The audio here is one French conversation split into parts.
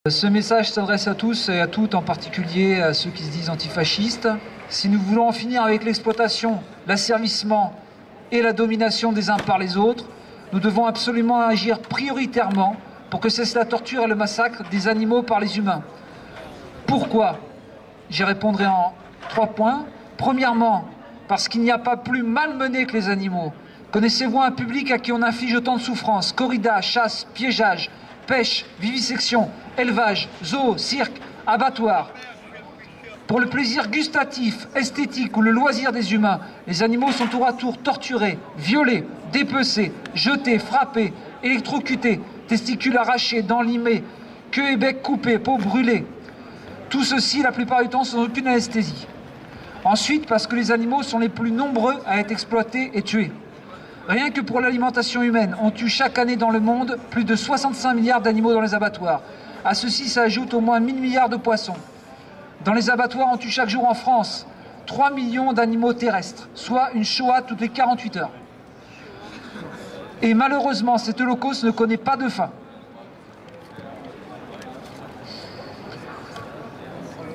Ce message s'adresse à tous et à toutes, en particulier à ceux qui se disent antifascistes. Si nous voulons en finir avec l'exploitation, l'asservissement et la domination des uns par les autres, nous devons absolument agir prioritairement pour que cesse la torture et le massacre des animaux par les humains. Pourquoi? J'y répondrai en 3 points. Premièrement, parce qu'il n'y a pas plus malmené que les animaux. Connaissez-vous un public à qui on inflige autant de souffrances? Corrida, chasse, piégeage, pêche, vivisection, élevage, zoo, cirque, abattoir. Pour le plaisir gustatif, esthétique ou le loisir des humains, les animaux sont tour à tour torturés, violés, dépecés, jetés, frappés, électrocutés, testicules arrachés, dents limées, queue et bec coupés, peau brûlée. Tout ceci, la plupart du temps, sans aucune anesthésie. Ensuite, parce que les animaux sont les plus nombreux à être exploités et tués. Rien que pour l'alimentation humaine, on tue chaque année dans le monde plus de 65 milliards d'animaux dans les abattoirs. À ceci s'ajoutent au moins 1000 milliards de poissons. Dans les abattoirs, on tue chaque jour en France 3 millions d'animaux terrestres, soit une Shoah toutes les 48 heures. Et malheureusement, cet holocauste ne connaît pas de fin.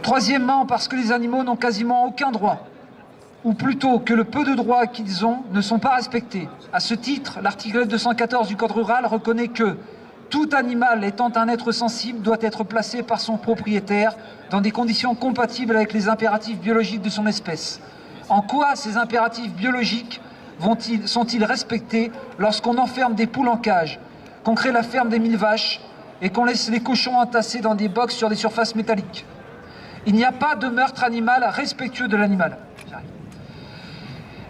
Troisièmement, parce que les animaux n'ont quasiment aucun droit, ou plutôt que le peu de droits qu'ils ont ne sont pas respectés. À ce titre, l'article 214 du Code rural reconnaît que tout animal étant un être sensible doit être placé par son propriétaire dans des conditions compatibles avec les impératifs biologiques de son espèce. En quoi ces impératifs biologiques sont-ils respectés lorsqu'on enferme des poules en cage, qu'on crée la ferme des 1000 vaches et qu'on laisse les cochons entassés dans des box sur des surfaces métalliques? Il n'y a pas de meurtre animal respectueux de l'animal.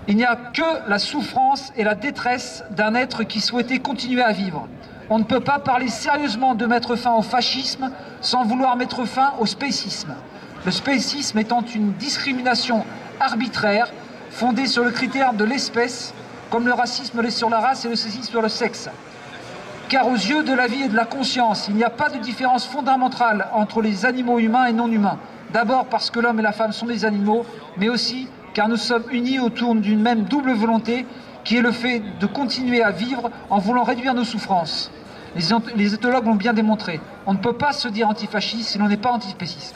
Il n'y a que la souffrance et la détresse d'un être qui souhaitait continuer à vivre. On ne peut pas parler sérieusement de mettre fin au fascisme sans vouloir mettre fin au spécisme. Le spécisme étant une discrimination arbitraire fondée sur le critère de l'espèce, comme le racisme l'est sur la race et le sexisme sur le sexe. Car aux yeux de la vie et de la conscience, il n'y a pas de différence fondamentale entre les animaux humains et non humains. D'abord parce que l'homme et la femme sont des animaux, mais aussi car nous sommes unis autour d'une même double volonté, qui est le fait de continuer à vivre en voulant réduire nos souffrances. Les éthologues l'ont bien démontré. On ne peut pas se dire antifasciste si l'on n'est pas antispéciste.